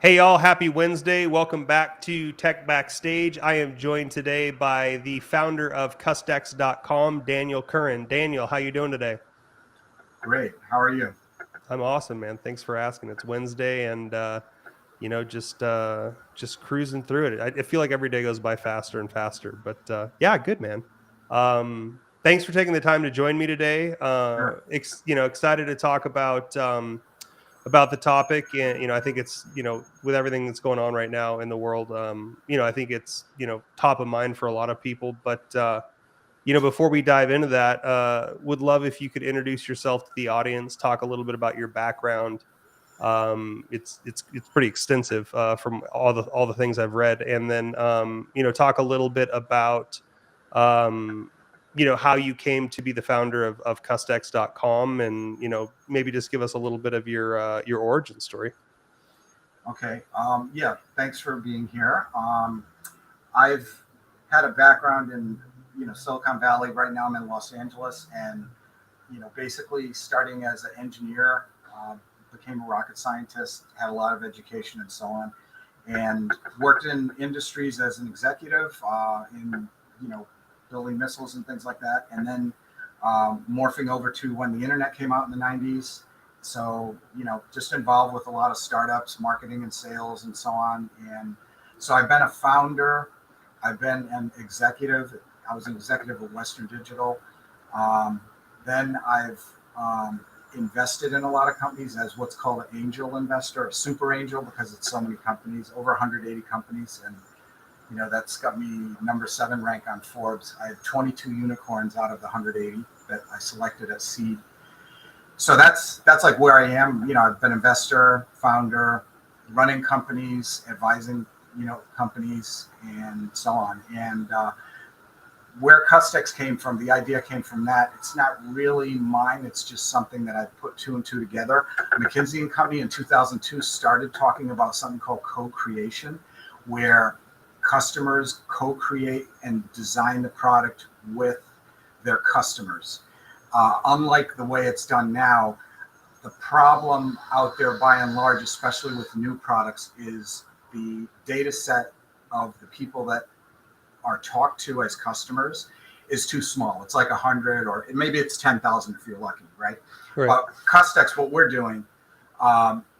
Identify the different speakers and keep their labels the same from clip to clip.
Speaker 1: Hey y'all, happy Wednesday. Welcome back to Tech Backstage. I am joined today by the founder of CustEx.com, Daniel Curran. Daniel, how you doing today?
Speaker 2: Great. How are you?
Speaker 1: I'm awesome, man. Thanks for asking. It's Wednesday and just cruising through it. I feel like every day goes by faster and faster, but yeah, good, man. Thanks for taking the time to join me today.
Speaker 2: Sure.
Speaker 1: Excited to talk about the topic. And I think it's with everything that's going on right now in the world, I think it's top of mind for a lot of people. But before we dive into that, would love if you could introduce yourself to the audience, talk a little bit about your background. It's pretty extensive, from all the things I've read, and then talk a little bit about um, how you came to be the founder of CustEx.com, and maybe just give us a little bit of your origin story.
Speaker 2: Okay. Yeah. Thanks for being here. I've had a background in Silicon Valley. Right now, I'm in Los Angeles, and basically starting as an engineer, became a rocket scientist, had a lot of education and so on, and worked in industries as an executive in you know building missiles and things like that, and then morphing over to when the internet came out in the 90s. So, just involved with a lot of startups, marketing and sales and so on. And so I've been a founder, I've been an executive. I was an executive at Western Digital. Um, then I've invested in a lot of companies as what's called an angel investor, a super angel, because it's so many companies, over 180 companies. And that's got me number 7 rank on Forbes. I have 22 unicorns out of the 180 that I selected as seed. So that's like where I am. I've been investor, founder, running companies, advising companies, and so on. And where CustEx came from, the idea came from that. It's not really mine. It's just something that I put two and two together. McKinsey and Company in 2002 started talking about something called co-creation, where customers co-create and design the product with their customers. Unlike the way it's done now, the problem out there by and large, especially with new products, is the data set of the people that are talked to as customers is too small. It's like 100, or maybe it's 10,000 if you're lucky, right?
Speaker 1: Right.
Speaker 2: But CustEx, what we're doing,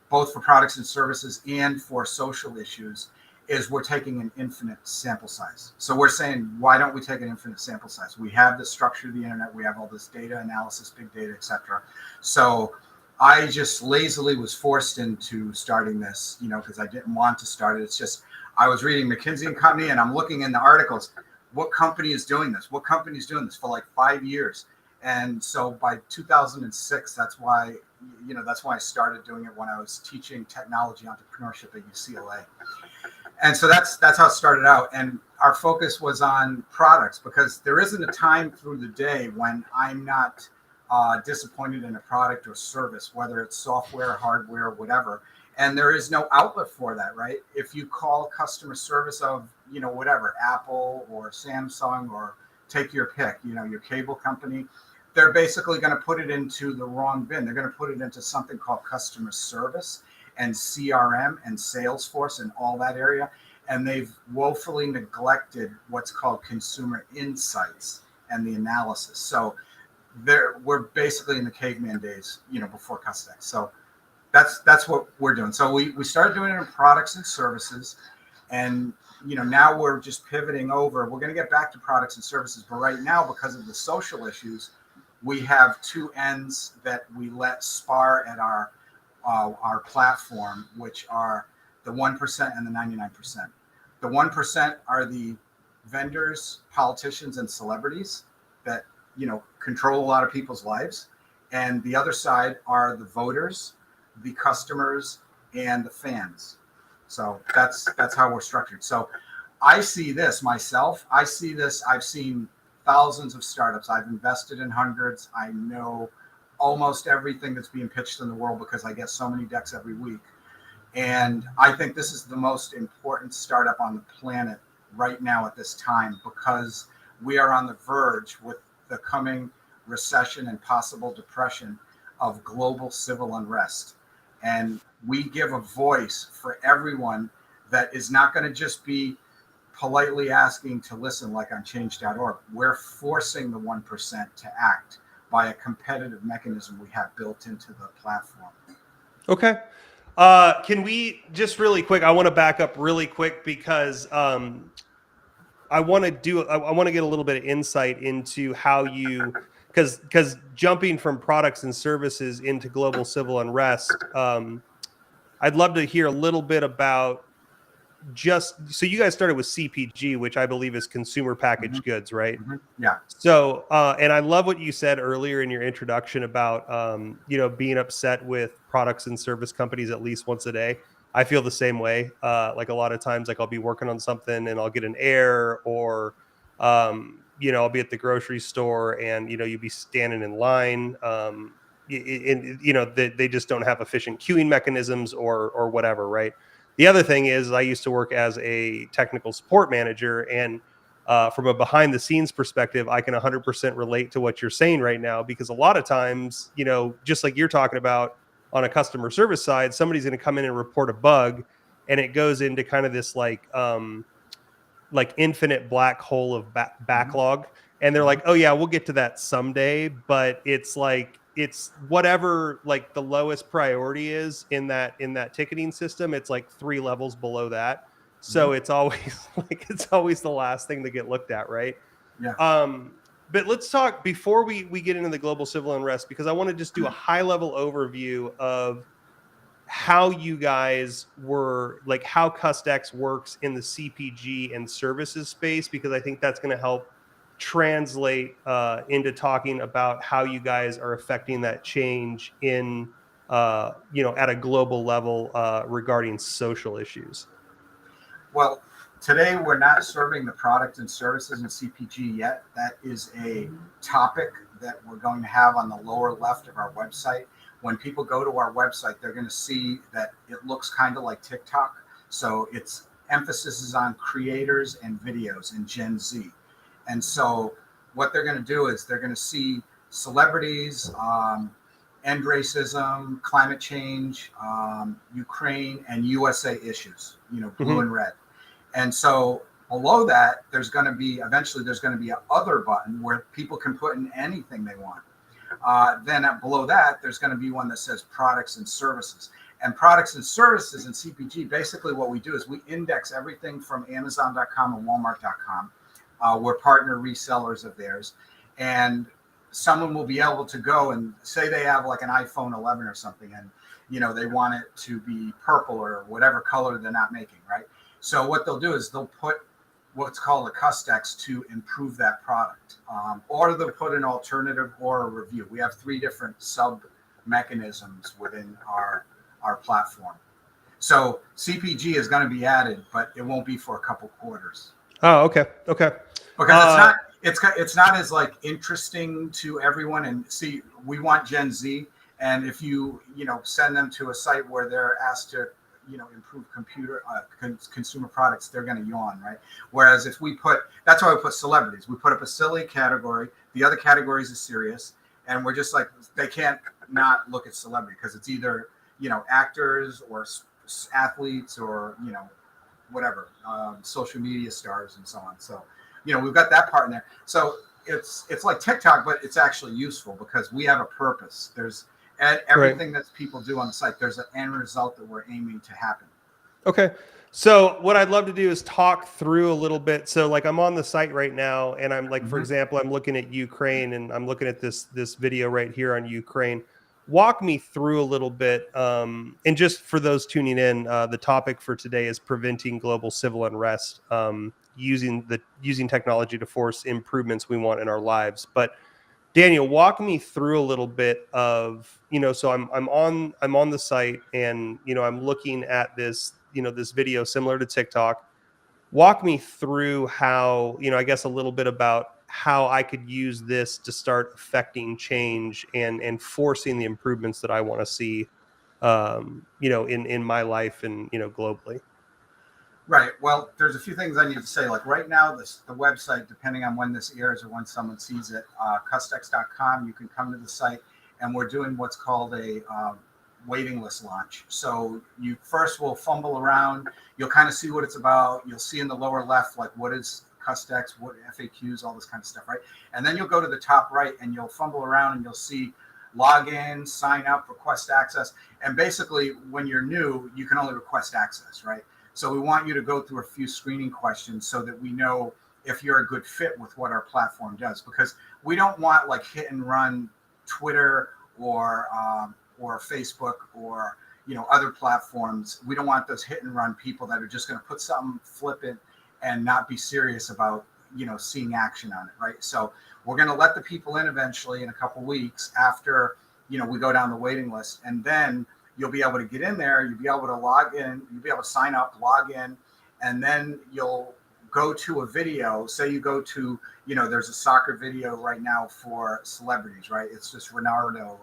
Speaker 2: both for products and services and for social issues, is we're taking an infinite sample size. So we're saying, why don't we take an infinite sample size? We have the structure of the internet, we have all this data analysis, big data, etc. So I just lazily was forced into starting this, because I didn't want to start it. It's just, I was reading McKinsey and Company, and I'm looking in the articles. What company is doing this? What company is doing this for like 5 years? And so by 2006, that's why I started doing it, when I was teaching technology entrepreneurship at UCLA. And so that's how it started out. And our focus was on products, because there isn't a time through the day when I'm not disappointed in a product or service, whether it's software, hardware, whatever. And there is no outlet for that, right? If you call customer service of, whatever, Apple or Samsung, or take your pick, your cable company, they're basically going to put it into the wrong bin. They're going to put it into something called customer service and CRM and Salesforce and all that area. And they've woefully neglected what's called consumer insights and the analysis. So we're basically in the caveman days, before CustEx. So that's what we're doing. So we started doing it in products and services, and now we're just pivoting over. We're going to get back to products and services, but right now, because of the social issues, we have two ends that we let spar at our platform, which are the 1% and the 99%. The 1% are the vendors, politicians, and celebrities that control a lot of people's lives, and the other side are the voters, the customers, and the fans. So that's how we're structured. So I see this myself. I've seen thousands of startups. I've invested in hundreds. I know almost everything that's being pitched in the world, because I get so many decks every week. And I think this is the most important startup on the planet right now at this time, because we are on the verge, with the coming recession and possible depression, of global civil unrest. and we give a voice for everyone that is not going to just be politely asking to listen like on change.org. We're forcing the 1% to act by a competitive mechanism we have built into the platform.
Speaker 1: Okay. Can we just really quick, I want to back up really quick because I want to get a little bit of insight into how you, because jumping from products and services into global civil unrest, I'd love to hear a little bit about so you guys started with CPG, which I believe is consumer packaged goods, right?
Speaker 2: Yeah.
Speaker 1: So, and I love what you said earlier in your introduction about, being upset with products and service companies at least once a day. I feel the same way. Like a lot of times, like I'll be working on something and I'll get an error, or, I'll be at the grocery store and, you'd be standing in line. They just don't have efficient queuing mechanisms or whatever, right? The other thing is I used to work as a technical support manager, and from a behind the scenes perspective, I can 100% relate to what you're saying right now, because a lot of times, just like you're talking about on a customer service side, somebody's going to come in and report a bug, and it goes into kind of this like infinite black hole of backlog. And they're like, oh yeah, we'll get to that someday. But it's like, it's whatever like the lowest priority is in that ticketing system. It's like 3 levels below that. So it's always it's always the last thing to get looked at. Right.
Speaker 2: Yeah.
Speaker 1: But let's talk before we get into the global civil unrest, because I want to just do a high level overview of how you guys were, like how CustEx works in the CPG and services space, because I think that's going to help translate into talking about how you guys are affecting that change in, at a global level regarding social issues.
Speaker 2: Well, today we're not serving the product and services in CPG yet. That is a topic that we're going to have on the lower left of our website. When people go to our website, they're going to see that it looks kind of like TikTok. So its emphasis is on creators and videos and Gen Z. And so what they're going to do is they're going to see celebrities, end racism, climate change, Ukraine, and USA issues, blue and red. And so below that, eventually there's going to be a other button where people can put in anything they want. Then below that, there's going to be one that says products and services. And products and services in CPG, basically what we do is we index everything from Amazon.com and Walmart.com. We're partner resellers of theirs. And someone will be able to go and say they have like an iPhone 11 or something, and they want it to be purple or whatever color they're not making, right? So what they'll do is they'll put what's called a CustEx to improve that product, or they'll put an alternative or a review. We have 3 different sub mechanisms within our platform. So CPG is going to be added, but it won't be for a couple quarters.
Speaker 1: Oh, okay.
Speaker 2: Because it's not as like interesting to everyone. And see, we want Gen Z, and if you send them to a site where they're asked to improve consumer products, they're going to yawn, right? Whereas if that's why we put celebrities. We put up a silly category. The other categories is serious, and we're just like, they can't not look at celebrity, because it's either actors or athletes or whatever, social media stars and so on. So we've got that part in there. So it's like TikTok, but it's actually useful because we have a purpose. There's everything that people do on the site, there's an end result that we're aiming to happen.
Speaker 1: Okay. So what I'd love to do is talk through a little bit. So like I'm on the site right now, and I'm like, for example, I'm looking at Ukraine, and I'm looking at this video right here on Ukraine. Walk me through a little bit. And just for those tuning in, the topic for today is preventing global civil unrest, using technology to force improvements we want in our lives. But Daniel, walk me through a little bit of, so I'm on the site, and, I'm looking at this, this video similar to TikTok. Walk me through how, I guess a little bit about how I could use this to start affecting change and forcing the improvements that I want to see, in my life and, globally.
Speaker 2: Right. Well, there's a few things I need to say. Like right now, the website, depending on when this airs or when someone sees it, CustEx.com, you can come to the site, and we're doing what's called a waiting list launch. So you first will fumble around. You'll kind of see what it's about. You'll see in the lower left, like what is CustEx, what FAQs, all this kind of stuff, right? And then you'll go to the top right and you'll fumble around and you'll see login, sign up, request access. And basically, when you're new, you can only request access, right? So we want you to go through a few screening questions so that we know if you're a good fit with what our platform does, because we don't want like hit and run Twitter or Facebook or other platforms. We don't want those hit and run people that are just going to put something flippant and not be serious about seeing action on it, right? So we're going to let the people in eventually in a couple weeks after we go down the waiting list, and then you'll be able to get in there. You'll be able to log in. You'll be able to sign up, log in, and then you'll go to a video. Say you go to there's a soccer video right now for celebrities, right? It's this Ronaldo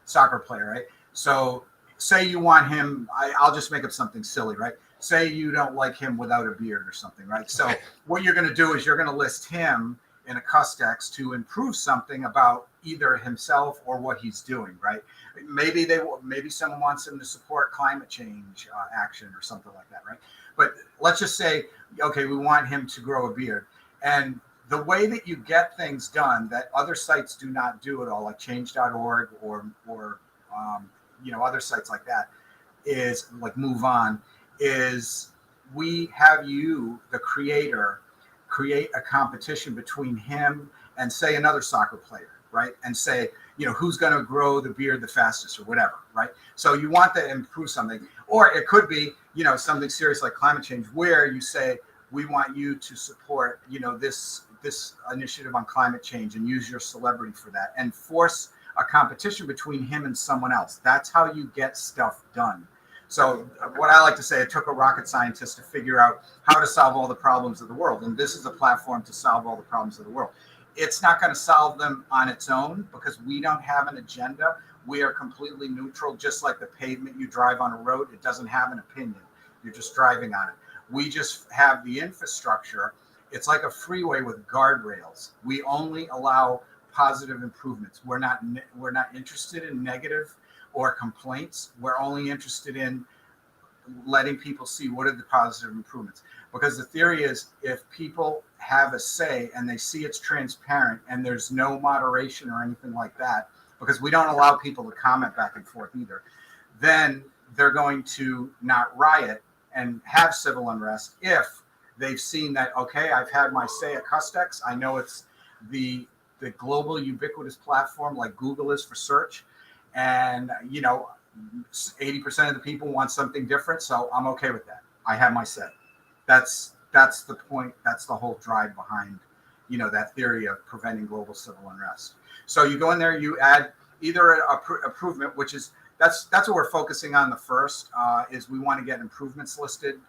Speaker 2: soccer player, right? So say you want him, I'll just make up something silly, right? Say you don't like him without a beard or something, right? So what you're going to do is you're going to list him in a CustEx to improve something about either himself or what he's doing, right? Maybe someone wants him to support climate change action or something like that, right? But let's just say, okay, we want him to grow a beard. And the way that you get things done that other sites do not do at all, like change.org or other sites like that, is like Move On, is we have you, the creator, create a competition between him and say another soccer player, right? And say, who's going to grow the beard the fastest or whatever, right? So you want to improve something, or it could be, something serious like climate change, where you say, we want you to support, this initiative on climate change and use your celebrity for that and force a competition between him and someone else. That's how you get stuff done. So what I like to say, it took a rocket scientist to figure out how to solve all the problems of the world. And this is a platform to solve all the problems of the world. It's not going to solve them on its own because we don't have an agenda. We are completely neutral, just like the pavement you drive on a road. It doesn't have an opinion. You're just driving on it. We just have the infrastructure. It's like a freeway with guardrails. We only allow positive improvements. We're not interested in negative or complaints. We're only interested in letting people see what are the positive improvements. Because the theory is, if people have a say and they see it's transparent and there's no moderation or anything like that, because we don't allow people to comment back and forth either, then they're going to not riot and have civil unrest if they've seen that, okay, I've had my say at CustEx. I know it's the global ubiquitous platform like Google is for search. And, 80% of the people want something different. So I'm okay with that. I have my say. That's the point. That's the whole drive behind, that theory of preventing global civil unrest. So you go in there, you add either a improvement, which is, that's what we're focusing on. The first is we want to get improvements listed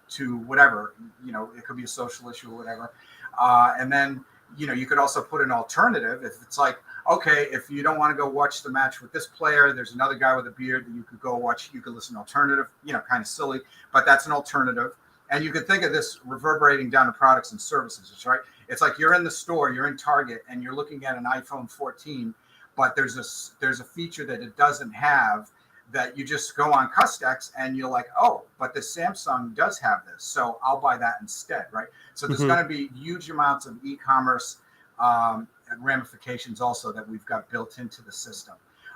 Speaker 2: to whatever, it could be a social issue or whatever. And then, you could also put an alternative. If it's like, okay, if you don't want to go watch the match with this player, there's another guy with a beard that you could go watch. You could listen to alternative, kind of silly, but that's an alternative. And you could think of this reverberating down to products and services, right? It's like you're in the store, you're in Target, and you're looking at an iPhone 14, but there's a feature that it doesn't have, that you just go on CustEx and you're like, oh, but the Samsung does have this, so I'll buy that instead, right? So there's going to be huge amounts of e-commerce ramifications also that we've got built into the system.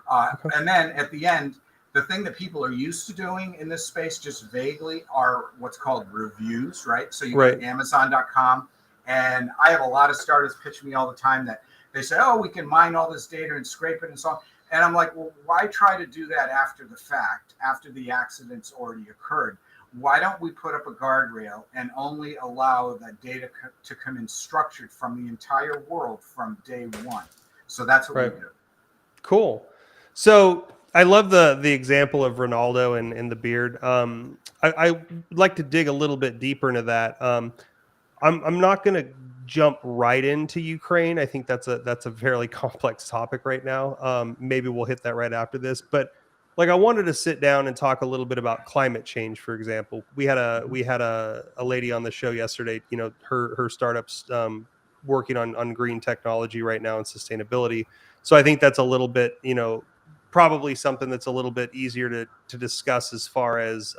Speaker 2: And then at the end, the thing that people are used to doing in this space just vaguely are what's called reviews, right? So you go to Amazon.com, and I have a lot of startups pitch me all the time that they say, oh, we can mine all this data and scrape it and so on. And I'm like, well, why try to do that after the fact, after the accident's already occurred? Why don't we put up a guardrail and only allow that data to come in structured from the entire world from day one? So that's what we do.
Speaker 1: Cool. So I love the example of Ronaldo and the beard. I like to dig a little bit deeper into that. I'm not going to jump right into Ukraine. I think that's a fairly complex topic right now. Maybe we'll hit that right after this, but like I wanted to sit down and talk a little bit about climate change, for example. We had a lady on the show yesterday. Her startup's working on green technology right now and sustainability. So I think that's a little bit probably something that's a little bit easier to discuss as far as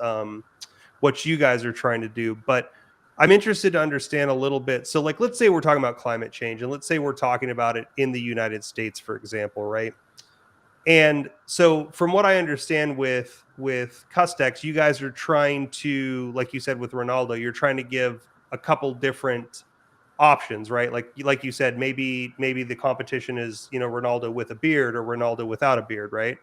Speaker 1: what you guys are trying to do. But I'm interested to understand a little bit. So, like, let's say we're talking about climate change, and let's say we're talking about it in the United States, for example, right? And so, from what I understand with CustEx, you guys are trying to, like you said with Ronaldo, you're trying to give a couple different options, right? Like you said, maybe the competition is, you know, Ronaldo with a beard or Ronaldo without a beard, right?
Speaker 2: Mhm.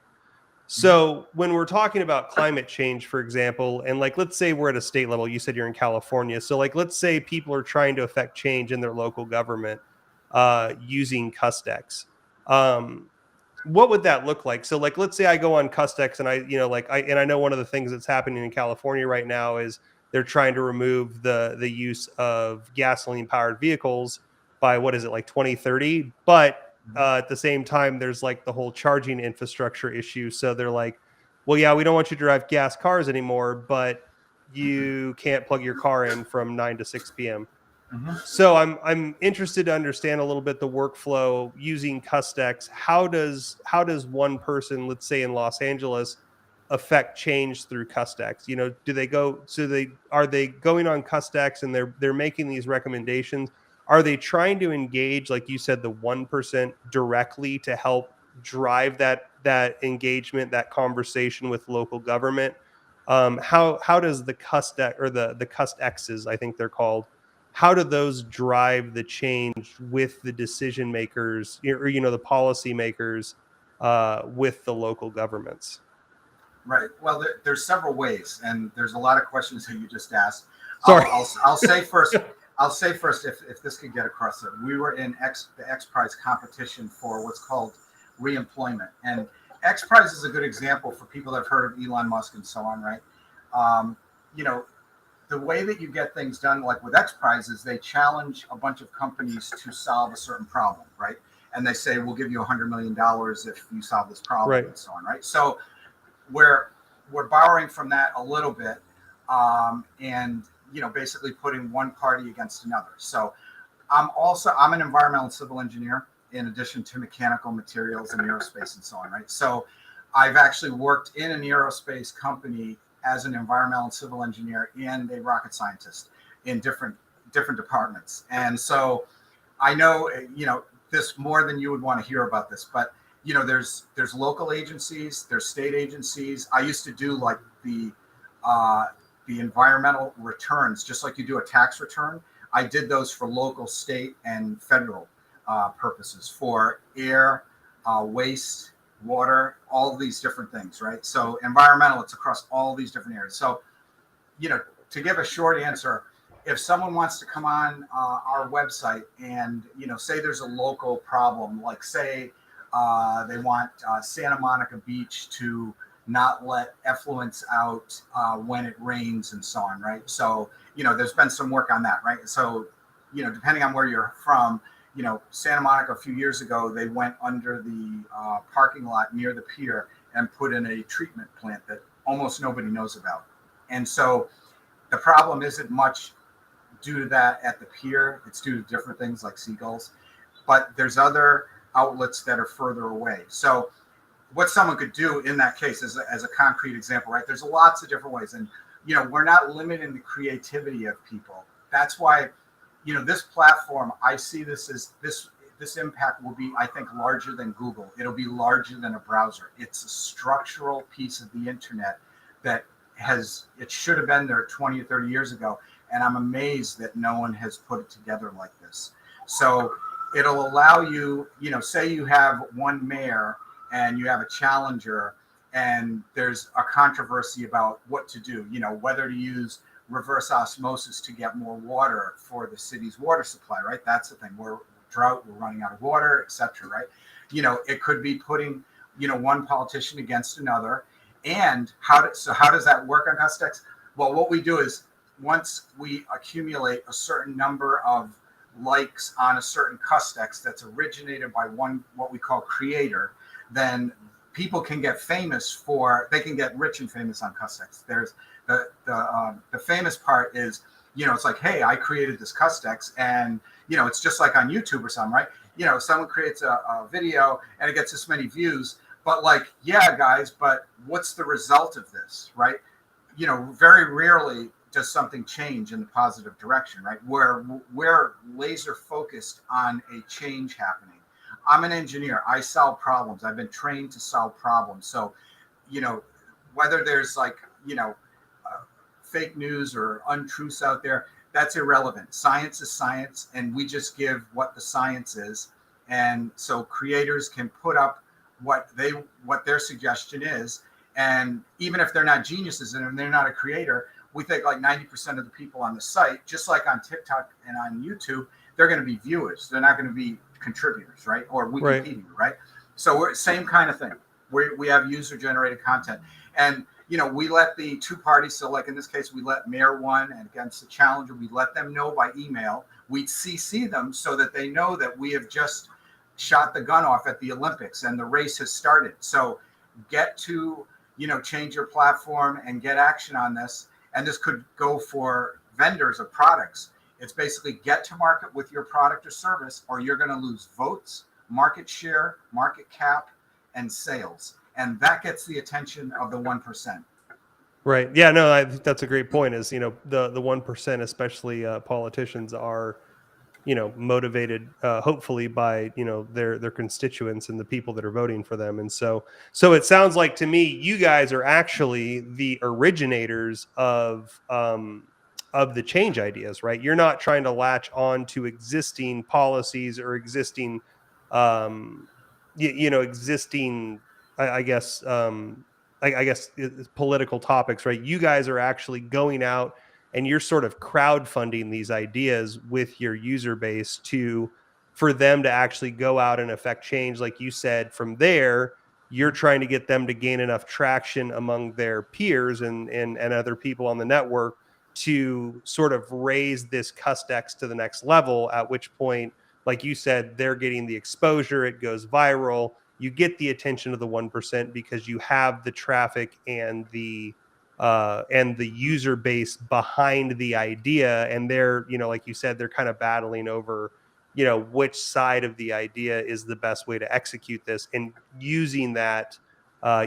Speaker 1: So when we're talking about climate change, for example, and like let's say we're at a state level, you said you're in California. So like let's say people are trying to affect change in their local government using CustEx. Um, what would that look like? So like let's say I go on CustEx and I know one of the things that's happening in California right now is they're trying to remove the use of gasoline powered vehicles by what is it, like 2030, but
Speaker 2: Mhm.
Speaker 1: at the same time there's like the whole charging infrastructure issue. So they're like, well, yeah, we don't want you to drive gas cars anymore, but you can't plug your car in from 9 to 6 p.m.
Speaker 2: Mhm.
Speaker 1: So I'm interested to understand a little bit the workflow using CustEx. How does one person, let's say in Los Angeles, affect change through CustEx? You know, do they go so they are they going on CustEx and they're making these recommendations? Are they trying to engage, like you said, the 1% directly to help drive that engagement, that conversation with local government? How does the CustEx or the CustExes, I think they're called, how do those drive the change with the decision makers or the policy makers with the local governments?
Speaker 2: Right. Well, there's several ways, and there's a lot of questions that you just asked.
Speaker 1: Sorry.
Speaker 2: I'll say first. I'll say first, if this could get across there, we were in the X Prize competition for what's called reemployment, and X Prize is a good example for people that have heard of Elon Musk and so on, right? Um, you know, the way that you get things done, like with X Prize, is they challenge a bunch of companies to solve a certain problem, right? And they say, we'll give you $100 million if you solve this problem,
Speaker 1: Right.
Speaker 2: and so on, right? So we're borrowing from that a little bit, and basically putting one party against another. So I'm an environmental and civil engineer in addition to mechanical materials and aerospace and so on, right? So I've actually worked in an aerospace company as an environmental and civil engineer and a rocket scientist in different departments. And so I know, this more than you would want to hear about this, but there's local agencies, there's state agencies. I used to do like uh, the environmental returns, just like you do a tax return. I did those for local, state, and federal purposes for air, waste, water, all of these different things, right? So environmental, it's across all these different areas. So, to give a short answer, if someone wants to come on our website and, say there's a local problem, like say they want Santa Monica Beach to not let effluents out when it rains and so on, right? So, there's been some work on that, right? So, depending on where you're from, Santa Monica a few years ago, they went under the parking lot near the pier and put in a treatment plant that almost nobody knows about. And so the problem isn't much due to that at the pier. It's due to different things like seagulls, but there's other outlets that are further away. So what someone could do in that case as a concrete example, right? There's lots of different ways. And, we're not limiting the creativity of people. That's why, this platform, I see this as this impact will be, I think, larger than Google. It'll be larger than a browser. It's a structural piece of the internet that it should have been there 20 or 30 years ago. And I'm amazed that no one has put it together like this. So it'll allow you, say you have one mayor and you have a challenger and there's a controversy about what to do, whether to use reverse osmosis to get more water for the city's water supply, right? That's the thing. We're drought, we're running out of water, etc. Right? It could be putting, one politician against another. And how does that work on CustEx? Well, what we do is once we accumulate a certain number of likes on a certain CustEx that's originated by one, what we call creator, then people can get they can get rich and famous on CustEx. There's the famous part is, it's like, hey, I created this CustEx, and it's just like on YouTube or something, right? Someone creates a video and it gets this many views. But like, yeah, guys, but what's the result of this, right? Very rarely does something change in the positive direction, right? Where we're laser focused on a change happening. I'm an engineer. I solve problems. I've been trained to solve problems. So, you know, whether there's like, fake news or untruths out there, that's irrelevant. Science is science, and we just give what the science is. And so creators can put up what their suggestion is. And even if they're not geniuses and they're not a creator, we think like 90% of the people on the site, just like on TikTok and on YouTube, they're going to be viewers. They're not going to be contributors, right? Or Wikipedia, right? So we're same kind of thing. We have user generated content, and we let the two parties. So like in this case, we let Mayor One and against the challenger, we let them know by email. We CC them so that they know that we have just shot the gun off at the Olympics and the race has started. So get to change your platform and get action on this. And this could go for vendors of products. It's basically get to market with your product or service, or you're going to lose votes, market share, market cap, and sales. And that gets the attention of the 1%.
Speaker 1: Right. Yeah, no, I think that's a great point is, the 1%, especially politicians, are, motivated hopefully by, their constituents and the people that are voting for them. And so it sounds like to me, you guys are actually the originators of the change ideas, right? You're not trying to latch on to existing policies or existing, existing, I guess, I guess it's political topics, right? You guys are actually going out and you're sort of crowdfunding these ideas with your user base for them to actually go out and affect change. Like you said, from there, you're trying to get them to gain enough traction among their peers and other people on the network to sort of raise this CustEx to the next level, at which point, like you said, they're getting the exposure, it goes viral, you get the attention of the 1% because you have the traffic and the user base behind the idea, and they're, like you said, they're kind of battling over, which side of the idea is the best way to execute this. And using that,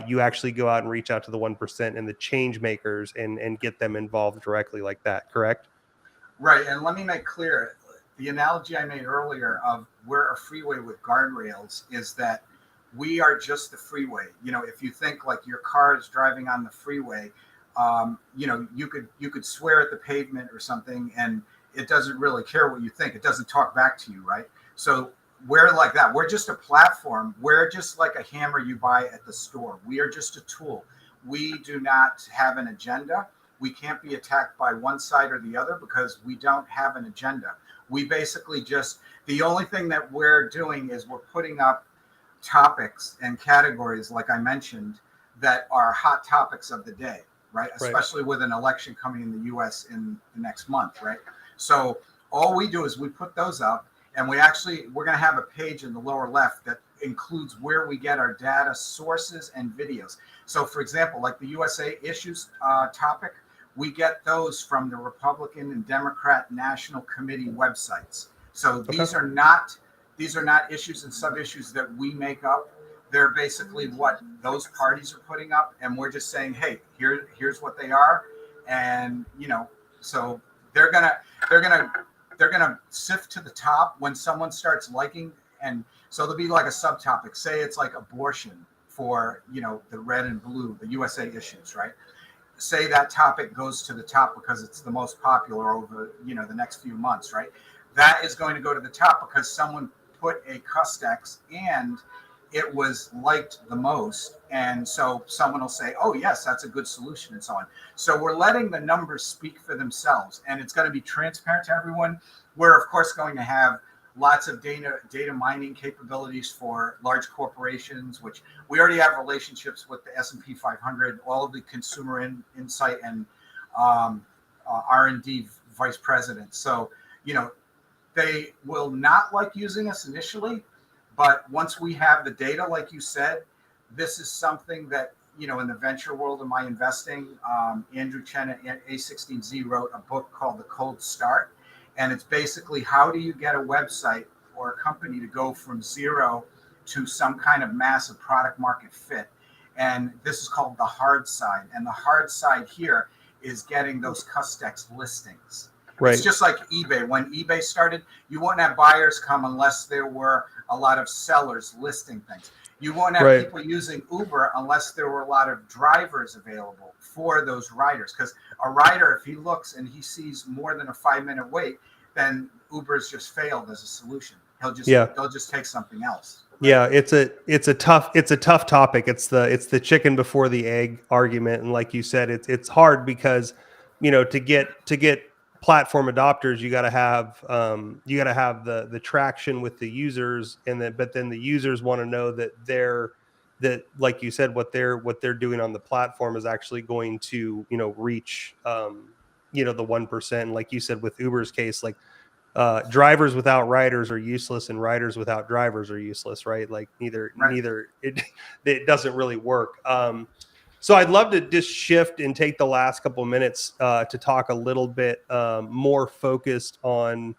Speaker 1: you actually go out and reach out to the 1% and the change makers and get them involved directly like that, correct?
Speaker 2: Right. And let me make clear, the analogy I made earlier of we're a freeway with guardrails is that we are just the freeway. If you think like your car is driving on the freeway, you could swear at the pavement or something, and it doesn't really care what you think. It doesn't talk back to you, right? So we're like that. We're just a platform. We're just like a hammer you buy at the store. We are just a tool. We do not have an agenda. We can't be attacked by one side or the other because we don't have an agenda. We basically the only thing that we're doing is we're putting up topics and categories, like I mentioned, that are hot topics of the day, right? Especially with an election coming in the US in the next month, right? So all we do is we put those up, and we're going to have a page in the lower left that includes where we get our data sources and videos. So for example, like the USA issues topic, we get those from the Republican and Democrat National Committee websites. So these are not issues and sub-issues that we make up. They're basically what those parties are putting up, and we're just saying, hey, here's what they are. And so they're gonna sift to the top when someone starts liking, and so there'll be like a subtopic. Say it's like abortion for the red and blue, the USA issues, right? Say that topic goes to the top because it's the most popular over the next few months, right? That is going to go to the top because someone put a CustEx and it was liked the most. And so someone will say, oh, yes, that's a good solution, and so on. So we're letting the numbers speak for themselves, and it's going to be transparent to everyone. We're, of course, going to have lots of data mining capabilities for large corporations, which we already have relationships with the S&P 500, all of the consumer insight and R&D vice presidents. So, they will not like using us initially, but once we have the data, like you said, this is something that, in the venture world of my investing, Andrew Chen at A16Z wrote a book called The Cold Start. And it's basically, how do you get a website or a company to go from 0 to some kind of massive product market fit. And this is called the hard side. And the hard side here is getting those CustEx listings.
Speaker 1: Right.
Speaker 2: It's just like eBay. When eBay started, you wouldn't have buyers come unless there were a lot of sellers listing things. You won't have people using Uber unless there were a lot of drivers available for those riders. Because a rider, if he looks and he sees more than a 5-minute wait, then Uber's just failed as a solution. They'll just take something else. Right?
Speaker 1: Yeah, it's a tough topic. It's the chicken before the egg argument, and like you said, it's hard because to get platform adopters, you got to have the traction with the users, but then the users want to know that like you said, what they're doing on the platform is actually going to reach the 1%. Like you said with Uber's case, like drivers without riders are useless and riders without drivers are useless, right? Like neither it doesn't really work. So I'd love to just shift and take the last couple of minutes to talk a little bit more focused on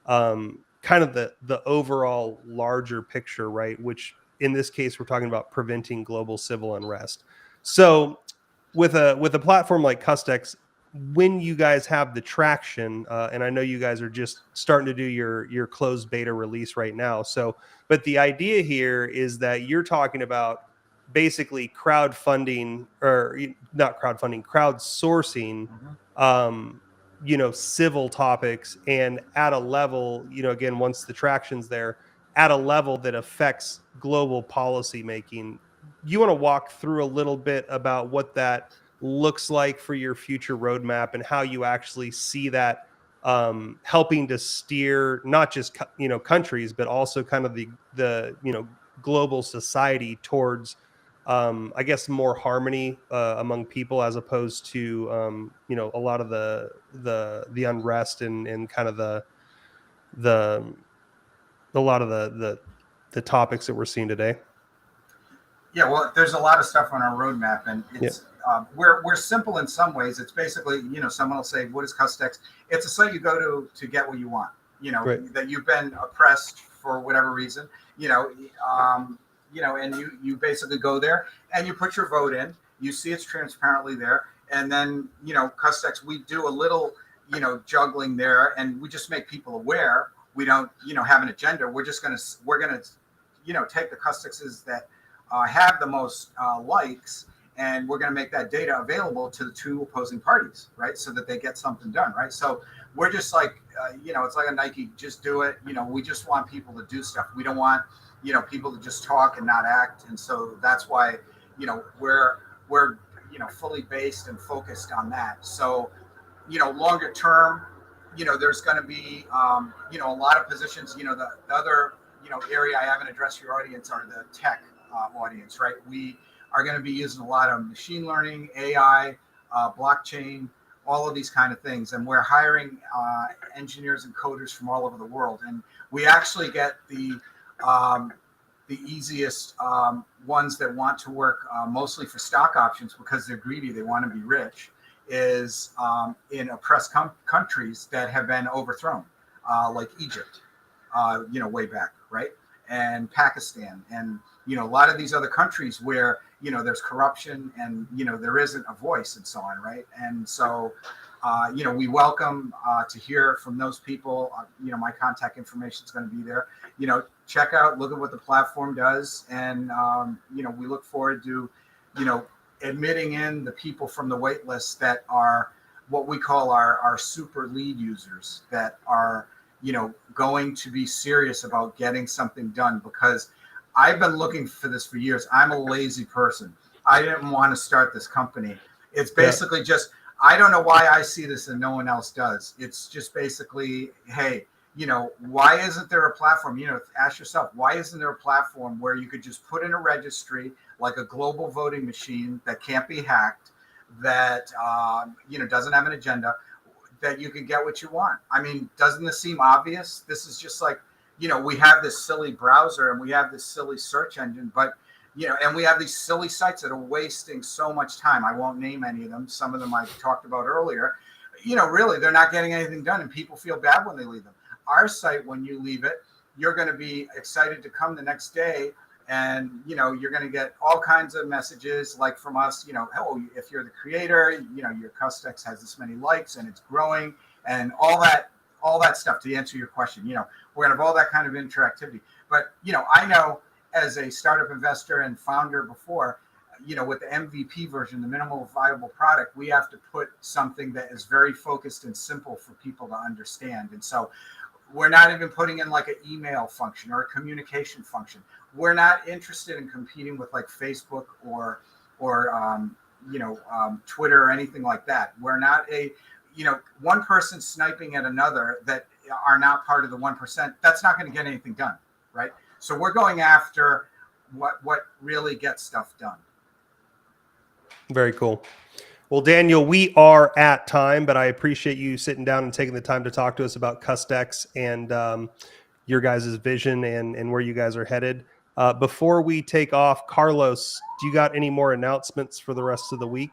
Speaker 1: kind of the overall larger picture, right? Which in this case, we're talking about preventing global civil unrest. So with a platform like CustEx, when you guys have the traction, and I know you guys are just starting to do your closed beta release right now. So, but the idea here is that you're talking about basically crowdsourcing, civil topics, and at a level, again, once the traction's there, at a level that affects global policy making. You want to walk through a little bit about what that looks like for your future roadmap and how you actually see that helping to steer not just countries, but also kind of the global society towards I guess more harmony among people, as opposed to a lot of the unrest and kind of the a lot of the topics that we're seeing today.
Speaker 2: Yeah, well, there's a lot of stuff on our roadmap, and it's we're simple in some ways. It's basically, someone will say, "What is CustEx?" It's a site you go to get what you want. That you've been oppressed for whatever reason. And you basically go there and you put your vote in. You see it's transparently there, and then CustEx, we do a little juggling there, and we just make people aware. We don't have an agenda. We're gonna take the CustExes that have the most likes, and we're going to make that data available to the two opposing parties, right? So that they get something done, right? So we're just like, it's like a Nike, just do it. We just want people to do stuff. We don't want, people to just talk and not act. And so that's why, we're fully based and focused on that. So, longer term, there's going to be, a lot of positions. The other, area I haven't addressed your audience are the tech audience, right? We are going to be using a lot of machine learning, AI, blockchain, all of these kind of things. And we're hiring engineers and coders from all over the world. And we actually get the easiest ones that want to work mostly for stock options because they're greedy. They want to be rich, is in oppressed countries that have been overthrown, like Egypt, way back, right? And Pakistan, and a lot of these other countries where there's corruption and there isn't a voice and so on, right? And so we welcome to hear from those people. My contact information is going to be there. Check out, look at what the platform does, and we look forward to admitting in the people from the wait list that are what we call our super lead users, that are going to be serious about getting something done, because I've been looking for this for years. I'm a lazy person. I didn't want to start this company. It's basically just, I don't know why I see this and no one else does. It's just basically, hey, why isn't there a platform? Ask yourself, why isn't there a platform where you could just put in a registry, like a global voting machine that can't be hacked, that, doesn't have an agenda, that you can get what you want? I mean, doesn't this seem obvious? This is just like, we have this silly browser and we have this silly search engine, but, and we have these silly sites that are wasting so much time. I won't name any of them. Some of them I talked about earlier. Really, they're not getting anything done and people feel bad when they leave them. Our site, when you leave it, you're going to be excited to come the next day And, you're going to get all kinds of messages like from us, oh, if you're the creator, your CustEx has this many likes and it's growing and all that stuff to answer your question. We're going to have all that kind of interactivity. But, I know as a startup investor and founder before, with the MVP version, the minimal viable product, we have to put something that is very focused and simple for people to understand. And so we're not even putting in like an email function or a communication function. We're not interested in competing with like Facebook or Twitter or anything like that. We're not one person sniping at another that are not part of the 1%. That's not going to get anything done, right? So we're going after what really gets stuff done.
Speaker 1: Very cool. Well, Daniel, we are at time, but I appreciate you sitting down and taking the time to talk to us about CustEx and your guys' vision and where you guys are headed. Before we take off, Carlos, do you got any more announcements for the rest of the week?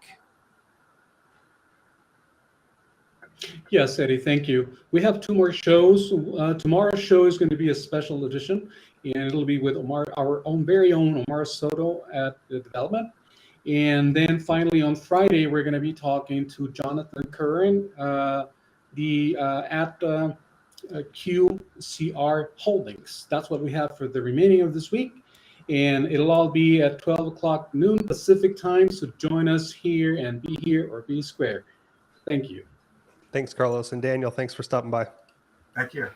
Speaker 3: Yes, Eddie, thank you. We have 2 more shows. Tomorrow's show is going to be a special edition, and it'll be with our very own Omar Soto at the development. And then finally on Friday, we're going to be talking to Jonathan Curran, at QCR Holdings. That's what we have for the remaining of this week. And it'll all be at 12 o'clock noon Pacific time. So join us here and be here or be square. Thank you.
Speaker 1: Thanks, Carlos. And Daniel, thanks for stopping by.
Speaker 2: Thank you.